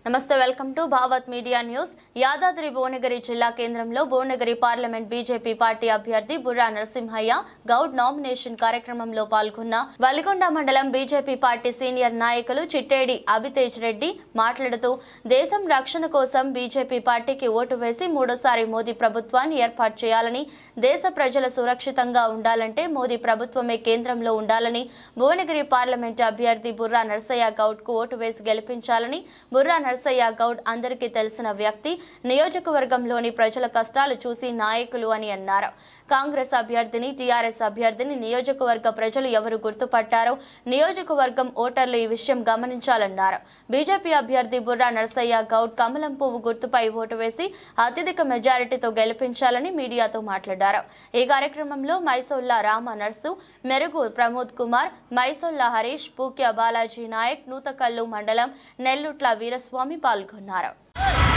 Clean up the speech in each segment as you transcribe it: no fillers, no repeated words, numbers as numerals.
నమస్తే welcome to Bhavat media news. Yadadri Bhuvanagiri జిల్లా కేంద్రంలో భువనగిరి పార్లమెంట్ బీజేపీ పార్టీ అభ్యర్థి బుర్రా నరసింహయ్య గౌడ్ నామినేషన్ కార్యక్రమంలో పాల్గొన్న వలిగొండ మండలం బీజేపీ పార్టీ సీనియర్ నాయకులు చిట్టేడి అభితేజ్ రెడ్డి మాట్లాడుతూ దేశం రక్షణ కోసం బీజేపీ పార్టీకి ఓటు వేసి మూడోసారి మోదీ ప్రభుత్వాన్ని ఏర్పాటు చేయాలని, దేశ ప్రజలు సురక్షితంగా ఉండాలంటే మోదీ ప్రభుత్వమే కేంద్రంలో ఉండాలని, భువనగిరి పార్లమెంట్ అభ్యర్థి బుర్రా నరసయ్య గౌడ్ కు ఓటు వేసి గెలిపించాలని, బుర్రా నరసయ్య గౌడ్ అందరికీ తెలిసిన వ్యక్తి, నియోజకవర్గంలోని ప్రజల కష్టాలు చూసి నాయకులు అని అన్నారు. కాంగ్రెస్ అభ్యర్థిని, టీఆర్ఎస్ అభ్యర్థిని నియోజకవర్గ ప్రజలు ఎవరు గుర్తుపట్టారో నియోజకవర్గం ఓటర్లు ఈ విషయం గమనించాలన్నారు. బీజేపీ అభ్యర్థి బుర్రా నరసయ్య గౌడ్ కమలం పువ్వు గుర్తుపై ఓటు వేసి అత్యధిక మెజారిటీతో గెలిపించాలని మీడియాతో మాట్లాడారు. ఈ కార్యక్రమంలో మైసోల్లా రామ నర్సు, మెరుగు ప్రమోద్ కుమార్, మైసోల్లా హరీష్, పూక్య బాలాజీ నాయక్, నూతకల్లు మండలం నెల్లుట్ల వీరస్వామి పాల్గొన్నారు.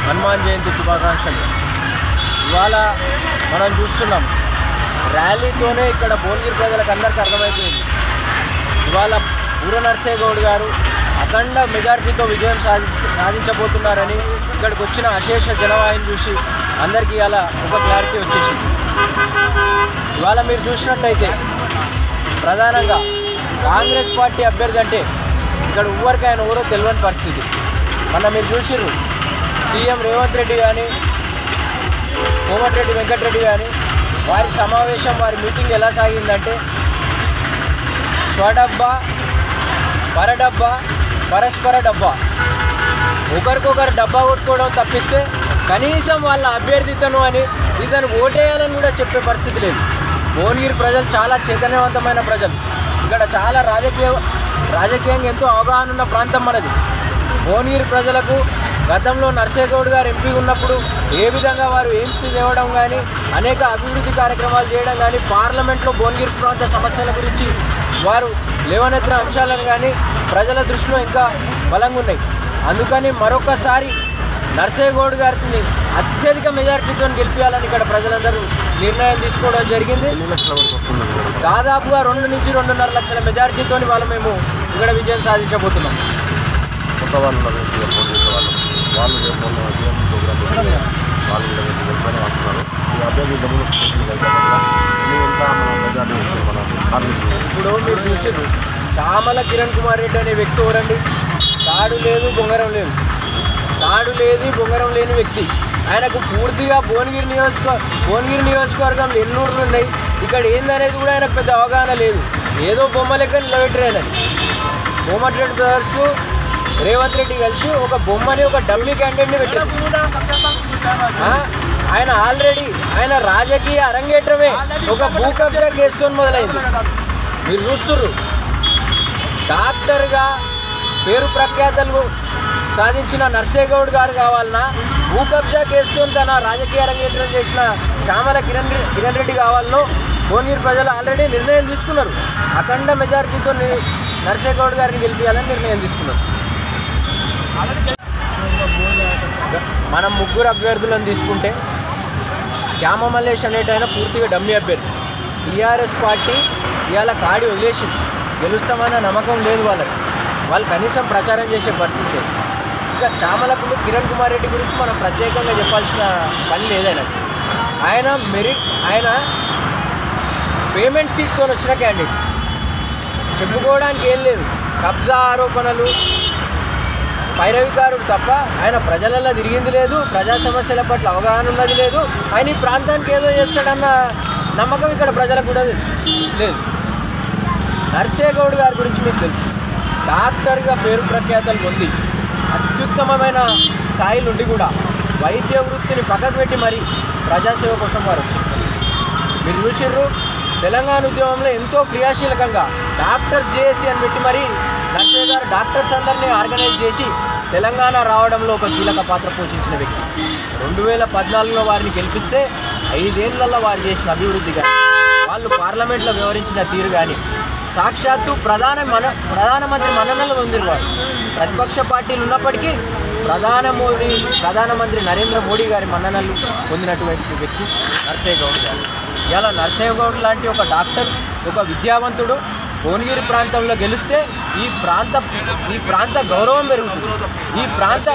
హనుమాన్ జయంతి శుభాకాంక్షలు. ఇవాళ మనం చూస్తున్నాం, ర్యాలీతోనే ఇక్కడ భువనగిరి ప్రజలకు అందరికీ అర్థమైపోయింది. ఇవాళ బుర్రా నరసయ్య గౌడ్ గారు అఖండ మెజారిటీతో విజయం సాధించబోతున్నారని ఇక్కడికి వచ్చిన అశేష జనవాహిని చూసి అందరికీ ఇలా ఒక క్లారిటీ వచ్చేసింది. ఇవాళ మీరు చూసినట్టయితే ప్రధానంగా కాంగ్రెస్ పార్టీ అభ్యర్థి అంటే ఇక్కడ ఎవరికైనా ఎవరో తెలియని పరిస్థితి. మొన్న మీరు చూసిర్రు, సీఎం రేవంత్ రెడ్డి కానీ, కోమటిరెడ్డి వెంకటరెడ్డి కానీ వారి సమావేశం, వారి మీటింగ్ ఎలా సాగిందంటే స్వడబ్బా, పరడబ్బా, పరస్పర డబ్బా, ఒకరికొకరు డబ్బా కొట్టుకోవడం తప్పిస్తే కనీసం వాళ్ళ అభ్యర్థితను అని ఇతను ఓటేయాలని కూడా చెప్పే పరిస్థితి లేదు. భువనగిరి ప్రజలు చాలా చైతన్యవంతమైన ప్రజలు. ఇక్కడ చాలా రాజకీయంగా ఎంతో అవగాహన ఉన్న ప్రాంతం మనది. భువనగిరి ప్రజలకు గతంలో నరసయ్య గౌడ్ గారు ఎంపీ ఉన్నప్పుడు ఏ విధంగా వారు ఎయిమ్స్ తేవడం కానీ, అనేక అభివృద్ధి కార్యక్రమాలు చేయడం కానీ, పార్లమెంట్లో భువనగిరి ప్రాంత సమస్యల గురించి వారు లేవనెత్తిన అంశాలను కానీ ప్రజల దృష్టిలో ఇంకా బలంగా ఉన్నాయి. అందుకని మరొకసారి నరసయ్య గౌడ్ గారిని అత్యధిక మెజారిటీతో గెలిపించాలని ఇక్కడ ప్రజలందరూ నిర్ణయం తీసుకోవడం జరిగింది. దాదాపుగా 2 నుంచి 2.5 లక్షల మెజారిటీతో వాళ్ళ మేము ఇక్కడ విజయం సాధించబోతున్నాం. కొత్త వాళ్ళు వాళ్ళు వస్తున్నారు. ఈ అభ్యర్థి ఇప్పుడు మీరు చూసారు, చామల కిరణ్ కుమార్ రెడ్డి అనే వ్యక్తి ఎవరండి? తాడు లేదు, బొంగరం లేదు, తాడు లేదు, బొంగరం లేని వ్యక్తి. ఆయనకు పూర్తిగా భువనగిరి నియోజకవర్గంలో ఎన్ని ఊర్లు ఉన్నాయి, ఇక్కడ ఏందనేది కూడా ఆయనకు పెద్ద అవగాహన లేదు. ఏదో బొమ్మ లెక్క నిలబెట్టారని కోమటిరెడ్డి బ్రదర్స్, రేవంత్ రెడ్డి కలిసి ఒక బొమ్మని, ఒక డమ్మీ క్యాండిడేట్ని పెట్టారు. ఆయన ఆల్రెడీ ఆయన రాజకీయ అరంగేట్రమే ఒక భూకబ్జా కేసుతో మొదలైంది. మీరు చూస్తుర్రు, డాక్టర్గా పేరు ప్రఖ్యాతలు సాధించిన నరసయ్య గౌడ్ గారు కావాలన్నా, భూకబ్జా కేసుతో తన రాజకీయ అరంగేట్రం చేసిన చామల కిరణ్ రెడ్డి కావాలనో భువనగిరి ప్రజలు ఆల్రెడీ నిర్ణయం తీసుకున్నారు. అఖండ మెజారిటీతో నరసయ్య గౌడ్ గారిని గెలిపించాలని నిర్ణయం తీసుకున్నారు. మనం 3 అభ్యర్థులను తీసుకుంటే క్యామ మల్లేష్ అనేటైనా పూర్తిగా డమ్మీ అభ్యర్థి. టీఆర్ఎస్ పార్టీ ఇవాళ కాడి వదిలేసింది, గెలుస్తామన్న నమ్మకం లేదు వాళ్ళకి. వాళ్ళు కనీసం ప్రచారం చేసే పరిస్థితి లేదు. ఇక చామలకు కిరణ్ కుమార్ రెడ్డి గురించి మనం ప్రత్యేకంగా చెప్పాల్సిన పని లేదైనా. ఆయన పేమెంట్ సీట్తో వచ్చిన క్యాండిడేట్, చెప్పుకోవడానికి ఏం లేదు. కబ్జా ఆరోపణలు, పైరవికారుడు తప్ప ఆయన ప్రజలలో తిరిగింది లేదు, ప్రజా సమస్యల పట్ల అవగాహన ఉన్నది లేదు. ఆయన ఈ ప్రాంతానికి ఏదో చేస్తాడన్న నమ్మకం ఇక్కడ ప్రజలకు కూడా లేదు. నరసయ్య గౌడ్ గారి గురించి మీకు తెలుసు, డాక్టర్గా పేరు ప్రఖ్యాతలు పొంది అత్యుత్తమమైన స్థాయి నుండి కూడా వైద్య వృత్తిని పక్కకు పెట్టి మరీ ప్రజాసేవ కోసం వారు వచ్చింది. మీరు చూసిర్రు, తెలంగాణ ఉద్యమంలో ఎంతో క్రియాశీలకంగా డాక్టర్స్ జేఏసీ అని పెట్టి మరీ నరసయ్య గారు డాక్టర్స్ అందరినీ ఆర్గనైజ్ చేసి తెలంగాణ రావడంలో ఒక కీలక పాత్ర పోషించిన వ్యక్తి. 2014లో వారిని గెలిపిస్తే 5 ఏళ్లలో వారు చేసిన అభివృద్ధి కానీ, వాళ్ళు పార్లమెంట్లో వ్యవహరించిన తీరు కానీ, సాక్షాత్తు ప్రధానమంత్రి మన్ననలు పొందిన వారు. ప్రతిపక్ష పార్టీలు ఉన్నప్పటికీ ప్రధానమంత్రి నరేంద్ర మోడీ గారి మన్ననలు పొందినటువంటి వ్యక్తి నరసయ్య గౌడ్ గారు. ఇలా నరసయ్య గౌడ్ లాంటి ఒక డాక్టర్, ఒక విద్యావంతుడు భువనగిరి ప్రాంతంలో గెలిస్తే ఈ ప్రాంత గౌరవం పెరుగుతుంది, ఈ ప్రాంత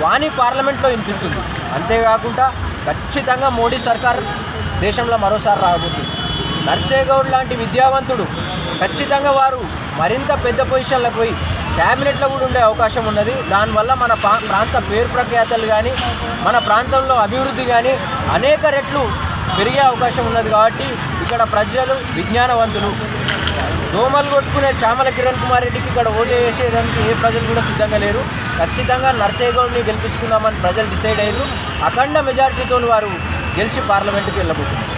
వాణి పార్లమెంట్లో వినిపిస్తుంది. అంతేకాకుండా ఖచ్చితంగా మోడీ సర్కార్ దేశంలో మరోసారి రాబోతుంది. నర్సేగౌడ్ లాంటి విద్యావంతుడు ఖచ్చితంగా వారు మరింత పెద్ద పొజిషన్లకు పోయి క్యాబినెట్లో కూడా ఉండే అవకాశం ఉన్నది. దానివల్ల మన ప్రాంత పేరు ప్రఖ్యాతలు కానీ మన ప్రాంతంలో అభివృద్ధి కానీ అనేక రెట్లు పెరిగే అవకాశం ఉన్నది. కాబట్టి ఇక్కడ ప్రజలు విజ్ఞానవంతులు. దోమలు కొట్టుకునే చామల కిరణ్ కుమార్ రెడ్డికి ఇక్కడ ఓటు వేసేదానికి ఏ ప్రజలు కూడా సిద్ధంగా లేరు. ఖచ్చితంగా నర్సేగౌడ్ని గెలిపించుకుందామని ప్రజలు డిసైడ్ అయ్యారు. అఖండ మెజారిటీతో వారు గెలిచి పార్లమెంటుకి వెళ్ళబోతున్నారు.